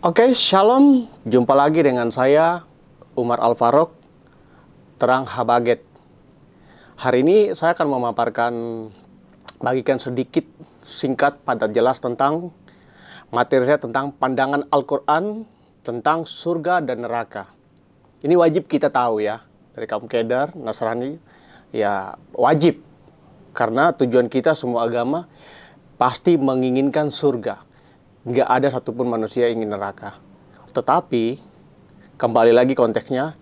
Oke, Shalom. Jumpa lagi dengan saya, Umar Al-Faruq, Terang Habaget. Hari ini saya akan memaparkan, bagikan sedikit, singkat, padat, jelas tentang materinya tentang pandangan Al-Quran tentang surga dan neraka. Ini wajib kita tahu ya, dari kaum Kedar, Nasrani, ya wajib. Karena tujuan kita semua agama pasti menginginkan surga. Nggak ada satupun manusia yang ingin neraka. Tetapi, kembali lagi konteksnya,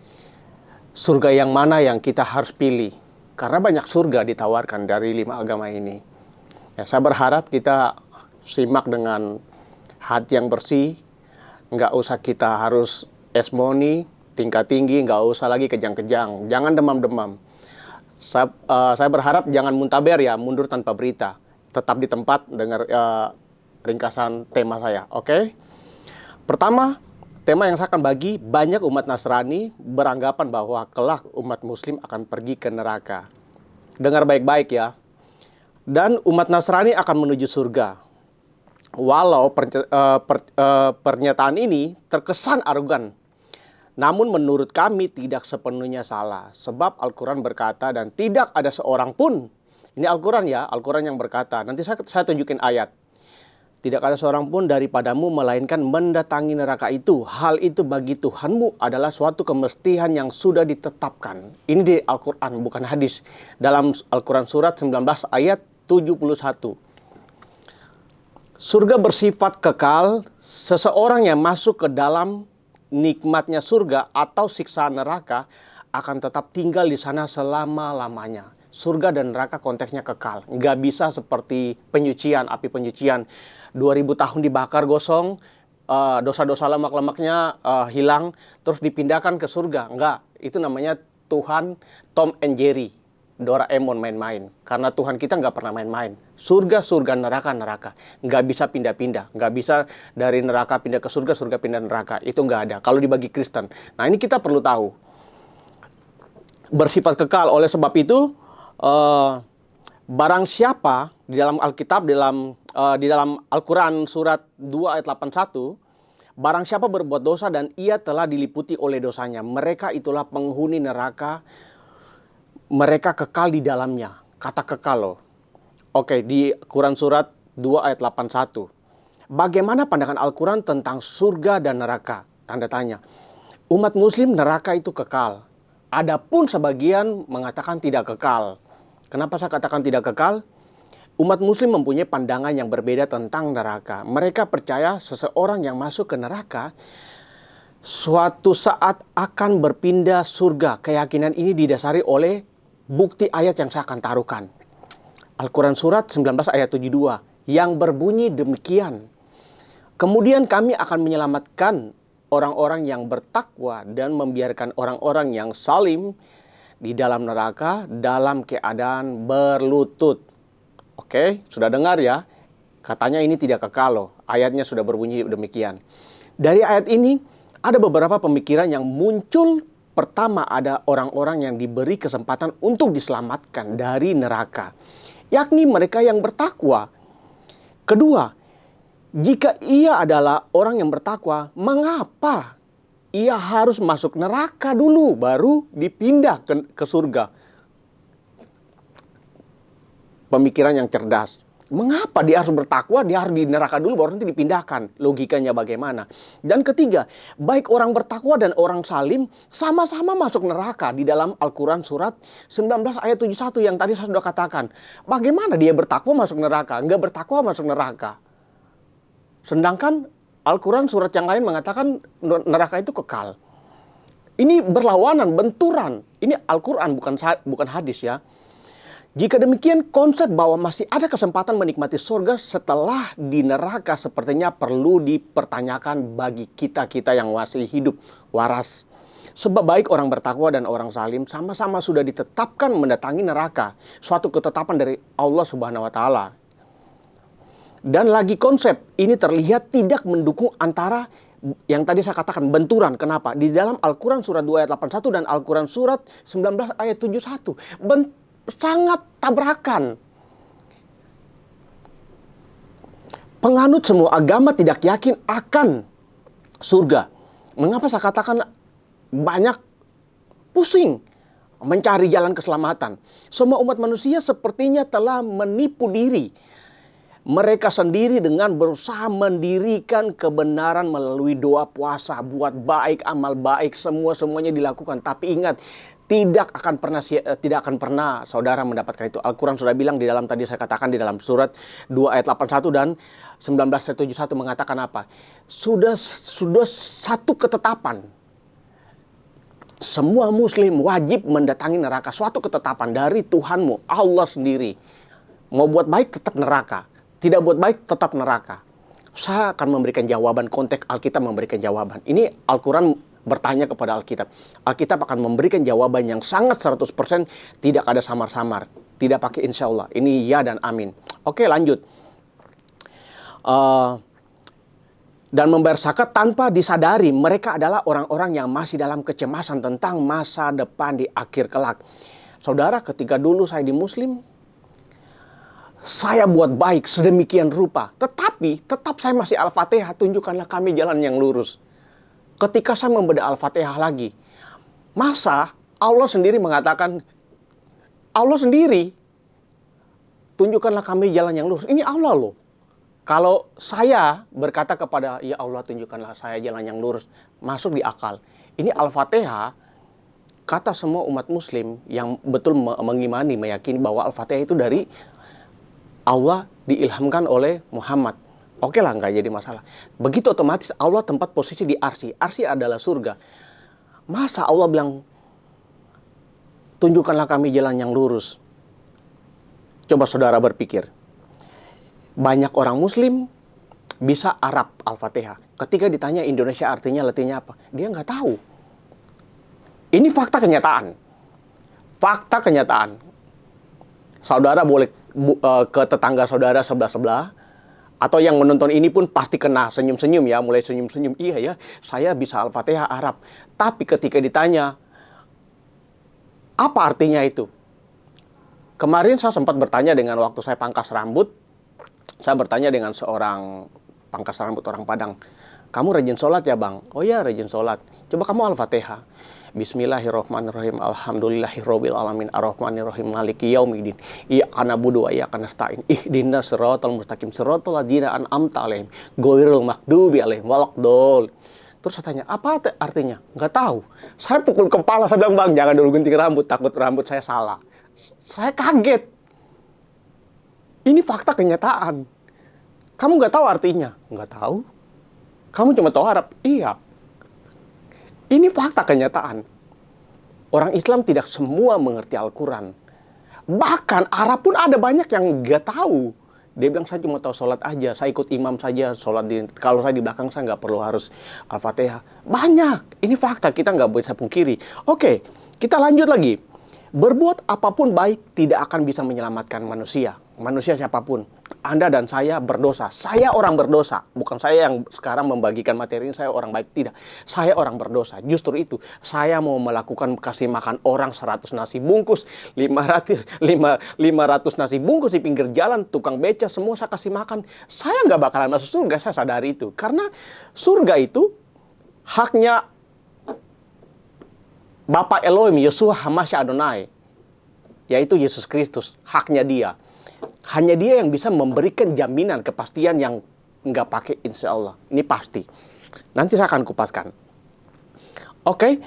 surga yang mana yang kita harus pilih? Karena banyak surga ditawarkan dari 5 agama ini. Ya, saya berharap kita simak dengan hati yang bersih. Nggak usah kita harus esmoni, tingkat tinggi, nggak usah lagi kejang-kejang. Jangan demam-demam. Saya berharap jangan muntaber ya, mundur tanpa berita. Tetap di tempat dengar ringkasan tema saya, oke? Pertama, tema yang saya akan bagi, banyak umat Nasrani beranggapan bahwa kelak umat Muslim akan pergi ke neraka. Dengar baik-baik ya. Dan umat Nasrani akan menuju surga. Walau pernyataan ini terkesan arogan, namun menurut kami tidak sepenuhnya salah. Sebab Al-Quran berkata dan tidak ada seorang pun, ini Al-Quran ya, Al-Quran yang berkata, nanti saya tunjukin ayat. Tidak ada seorang pun daripadamu melainkan mendatangi neraka itu. Hal itu bagi Tuhanmu adalah suatu kemestian yang sudah ditetapkan. Ini di Al-Quran, bukan hadis. Dalam Al-Quran surat 19 ayat 71. Surga bersifat kekal. Seseorang yang masuk ke dalam nikmatnya surga atau siksa neraka akan tetap tinggal di sana selama-lamanya. Surga dan neraka konteksnya kekal. Nggak bisa seperti penyucian, api penyucian. 2000 tahun dibakar gosong, dosa-dosa lemak-lemaknya hilang, terus dipindahkan ke surga. Enggak, itu namanya Tuhan Tom and Jerry, Doraemon main-main. Karena Tuhan kita nggak pernah main-main. Surga, surga, neraka, neraka. Nggak bisa pindah-pindah. Nggak bisa dari neraka pindah ke surga, surga pindah neraka. Itu nggak ada. Kalau dibagi Kristen. Nah ini kita perlu tahu. Bersifat kekal. Oleh sebab itu, barang siapa di dalam Alkitab, di dalam Al-Quran surat 2 ayat 81, barang siapa berbuat dosa dan ia telah diliputi oleh dosanya, mereka itulah penghuni neraka, mereka kekal di dalamnya. Kata kekal loh. Oke, di Quran surat 2 ayat 81. Bagaimana pandangan Al-Quran tentang surga dan neraka? Tanda tanya. Umat Muslim neraka itu kekal. Adapun sebagian mengatakan tidak kekal. Kenapa saya katakan tidak kekal? Umat Muslim mempunyai pandangan yang berbeda tentang neraka. Mereka percaya seseorang yang masuk ke neraka suatu saat akan berpindah surga. Keyakinan ini didasari oleh bukti ayat yang saya akan taruhkan. Al-Quran surat 19 ayat 72 yang berbunyi demikian. Kemudian kami akan menyelamatkan orang-orang yang bertakwa dan membiarkan orang-orang yang zalim di dalam neraka dalam keadaan berlutut. Oke, sudah dengar ya? Katanya ini tidak kekal loh. Ayatnya sudah berbunyi demikian. Dari ayat ini ada beberapa pemikiran yang muncul. Pertama, ada orang-orang yang diberi kesempatan untuk diselamatkan dari neraka, yakni mereka yang bertakwa. Kedua, jika ia adalah orang yang bertakwa, mengapa ia harus masuk neraka dulu baru dipindah ke surga? Pemikiran yang cerdas. Mengapa dia harus bertakwa, dia harus di neraka dulu baru nanti dipindahkan? Logikanya bagaimana? Dan ketiga, baik orang bertakwa dan orang zalim sama-sama masuk neraka di dalam Al-Quran surat 19 ayat 71 yang tadi saya sudah katakan. Bagaimana dia bertakwa masuk neraka, nggak bertakwa masuk neraka? Sedangkan Al-Quran surat yang lain mengatakan neraka itu kekal. Ini berlawanan, benturan. Ini Al-Quran bukan hadis ya. Jika demikian, konsep bahwa masih ada kesempatan menikmati surga setelah di neraka sepertinya perlu dipertanyakan bagi kita-kita yang masih hidup waras. Sebab baik orang bertakwa dan orang zalim sama-sama sudah ditetapkan mendatangi neraka. Suatu ketetapan dari Allah Subhanahu wa Ta'ala. Dan lagi konsep ini terlihat tidak mendukung antara yang tadi saya katakan benturan. Kenapa? Di dalam Al-Quran surat 2 ayat 81 dan Al-Quran surat 19 ayat 71. Sangat tabrakan. Penganut semua agama tidak yakin akan surga. Mengapa saya katakan banyak pusing mencari jalan keselamatan? Semua umat manusia sepertinya telah menipu diri mereka sendiri dengan berusaha mendirikan kebenaran melalui doa puasa, buat baik, amal baik, semuanya dilakukan. Tapi ingat, tidak akan pernah saudara mendapatkan itu. Al-Quran sudah bilang di dalam, tadi saya katakan di dalam surat 2 ayat 81 dan 1971 mengatakan apa? Sudah satu ketetapan. Semua muslim wajib mendatangi neraka. Suatu ketetapan dari Tuhanmu, Allah sendiri. Mau buat baik tetap neraka. Tidak buat baik tetap neraka. Saya akan memberikan jawaban, konteks Alkitab memberikan jawaban. Ini Al-Quran bertanya kepada Alkitab. Alkitab akan memberikan jawaban yang sangat 100%, tidak ada samar-samar. Tidak pakai insya Allah. Ini ya dan amin. Oke, lanjut. Dan membayar zakat tanpa disadari mereka adalah orang-orang yang masih dalam kecemasan tentang masa depan di akhir kelak. Saudara, ketika dulu saya di Muslim, saya buat baik sedemikian rupa. Tetapi tetap saya masih Al-Fatihah, tunjukkanlah kami jalan yang lurus. Ketika saya membedah Al-Fatihah lagi, masa Allah sendiri mengatakan, Allah sendiri, tunjukkanlah kami jalan yang lurus. Ini Allah loh. Kalau saya berkata kepada, ya Allah tunjukkanlah saya jalan yang lurus, masuk di akal. Ini Al-Fatihah, kata semua umat muslim yang betul mengimani, meyakini bahwa Al-Fatihah itu dari Allah, diilhamkan oleh Muhammad. Oke lah, nggak jadi masalah. Begitu otomatis Allah tempat posisi di arsy. Arsy adalah surga. Masa Allah bilang, tunjukkanlah kami jalan yang lurus. Coba saudara berpikir. Banyak orang muslim bisa Arab Al-Fatihah. Ketika ditanya Indonesia artinya, latinnya apa? Dia nggak tahu. Ini fakta kenyataan. Fakta kenyataan. Saudara boleh ke tetangga saudara sebelah-sebelah, atau yang menonton ini pun pasti kena senyum-senyum ya, mulai senyum-senyum. Iya ya, saya bisa Al-Fatihah Arab. Tapi ketika ditanya, apa artinya itu? Kemarin saya sempat bertanya dengan waktu saya pangkas rambut, saya bertanya dengan seorang pangkas rambut orang Padang, kamu rajin sholat ya bang? Oh ya rajin sholat. Coba kamu Al-Fatihah. Bismillahirrahmanirrahim. Alhamdulillahirabbil alamin arrahmanirrahim maliki yaumiddin. Iyyaka na'budu wa iyyaka nasta'in. Ihdinas siratal mustaqim siratal ladzina an'amta 'alaihim ghairil maghdubi 'alaihim waladdallin. Terus saya tanya, apa artinya? Nggak tahu. Saya pukul kepala, saya bilang, bang jangan dulu gunting rambut, takut rambut saya salah. Saya kaget. Ini fakta kenyataan. Kamu nggak tahu artinya? Nggak tahu. Kamu cuma tahu Arab? Iya. Ini fakta kenyataan. Orang Islam tidak semua mengerti Al-Quran. Bahkan Arab pun ada banyak yang nggak tahu. Dia bilang, saya cuma tahu sholat aja. Saya ikut imam saja. Kalau saya di belakang, saya nggak perlu harus Al-Fatihah. Banyak. Ini fakta. Kita nggak bisa pungkiri. Oke, kita lanjut lagi. Berbuat apapun baik tidak akan bisa menyelamatkan manusia. Manusia siapapun. Anda dan saya berdosa. Saya orang berdosa. Bukan saya yang sekarang membagikan materi ini, saya orang baik. Tidak. Saya orang berdosa. Justru itu. Saya mau melakukan kasih makan orang 100 nasi bungkus, 500 nasi bungkus di pinggir jalan, tukang beca, semua saya kasih makan. Saya nggak bakalan masuk surga, saya sadari itu. Karena surga itu haknya Bapak Elohim, Yeshua Hamasya Adonai. Yaitu Yesus Kristus. Haknya dia. Hanya dia yang bisa memberikan jaminan kepastian yang nggak pakai insya Allah. Ini pasti. Nanti saya akan kupaskan. Oke.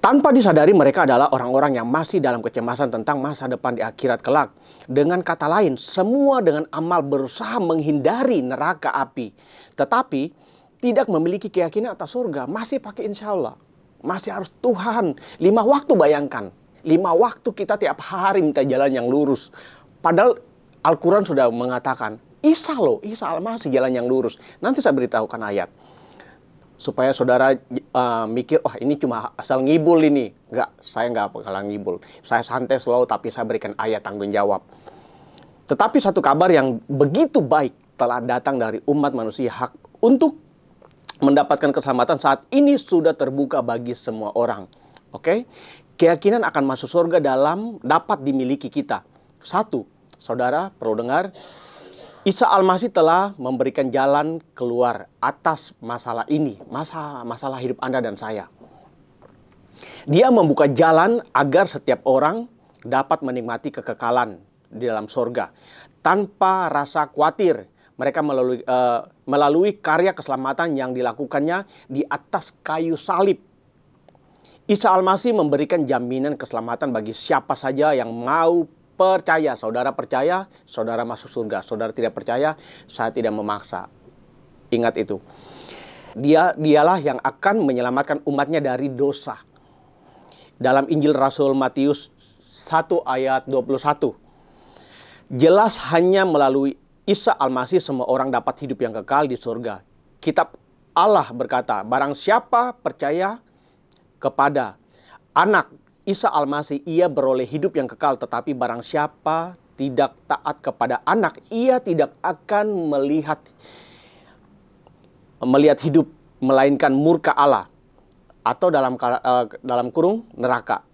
Tanpa disadari mereka adalah orang-orang yang masih dalam kecemasan tentang masa depan di akhirat kelak. Dengan kata lain, semua dengan amal berusaha menghindari neraka api. Tetapi tidak memiliki keyakinan atas surga. Masih pakai insya Allah. Masih harus Tuhan. 5 waktu bayangkan. 5 waktu kita tiap hari minta jalan yang lurus. Padahal Al-Quran sudah mengatakan, Isa loh, Isa masih jalan yang lurus. Nanti saya beritahukan ayat. Supaya saudara mikir, wah ini cuma asal ngibul ini. Enggak, saya nggak bakalan ngibul. Saya santai slow, tapi saya berikan ayat tanggung jawab. Tetapi satu kabar yang begitu baik telah datang dari umat manusia hak untuk mendapatkan keselamatan saat ini sudah terbuka bagi semua orang. Oke? Keyakinan akan masuk surga dapat dimiliki kita. 1, saudara perlu dengar, Isa Al-Masih telah memberikan jalan keluar atas masalah ini, masalah hidup Anda dan saya. Dia membuka jalan agar setiap orang dapat menikmati kekekalan di dalam surga tanpa rasa khawatir. Mereka melalui karya keselamatan yang dilakukannya di atas kayu salib. Isa Al-Masih memberikan jaminan keselamatan bagi siapa saja yang mau percaya. Saudara percaya, saudara masuk surga. Saudara tidak percaya, saya tidak memaksa. Ingat itu. Dialah yang akan menyelamatkan umatnya dari dosa. Dalam Injil Rasul Matius 1 ayat 21. Jelas hanya melalui Isa Al-Masih semua orang dapat hidup yang kekal di surga. Kitab Allah berkata, barang siapa percaya kepada anak Isa Al-Masih, ia beroleh hidup yang kekal. Tetapi barang siapa tidak taat kepada anak, ia tidak akan melihat hidup, melainkan murka Allah, atau dalam kurung neraka.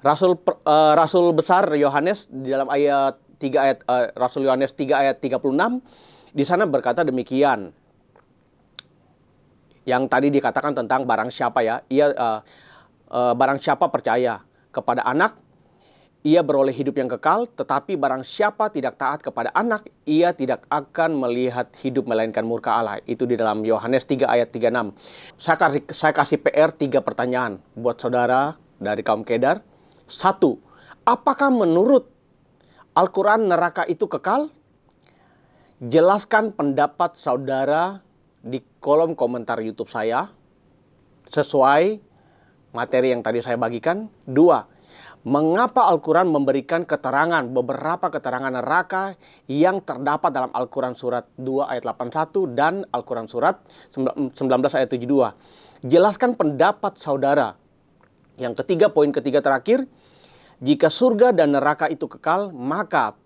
Rasul besar Yohanes di dalam ayat 3 Rasul Yohanes 3 ayat 36 di sana berkata demikian. Yang tadi dikatakan tentang barang siapa ya, barang siapa percaya kepada anak, ia beroleh hidup yang kekal. Tetapi barang siapa tidak taat kepada anak, ia tidak akan melihat hidup, melainkan murka Allah. Itu di dalam Yohanes 3 ayat 36. Saya kasih PR 3 pertanyaan buat saudara dari kaum Kedar. 1. Apakah menurut Al-Quran neraka itu kekal? Jelaskan pendapat saudara di kolom komentar YouTube saya sesuai materi yang tadi saya bagikan. 2. Mengapa Al-Quran memberikan beberapa keterangan neraka yang terdapat dalam Al-Quran surat 2 ayat 81 dan Al-Quran surat 19 ayat 72. Jelaskan pendapat saudara. Yang ketiga, poin ketiga terakhir, jika surga dan neraka itu kekal, maka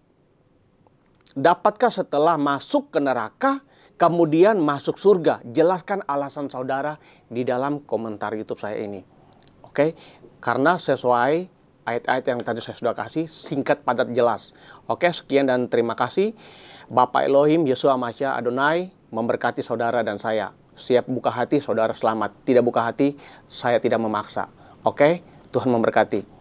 dapatkah setelah masuk ke neraka kemudian masuk surga? Jelaskan alasan saudara di dalam komentar YouTube saya ini. Oke? Karena sesuai ayat-ayat yang tadi saya sudah kasih, singkat, padat, jelas. Oke, sekian dan terima kasih. Bapa Elohim, Yeshua Masya Adonai memberkati saudara dan saya. Siap buka hati, saudara selamat. Tidak buka hati, saya tidak memaksa. Oke? Tuhan memberkati.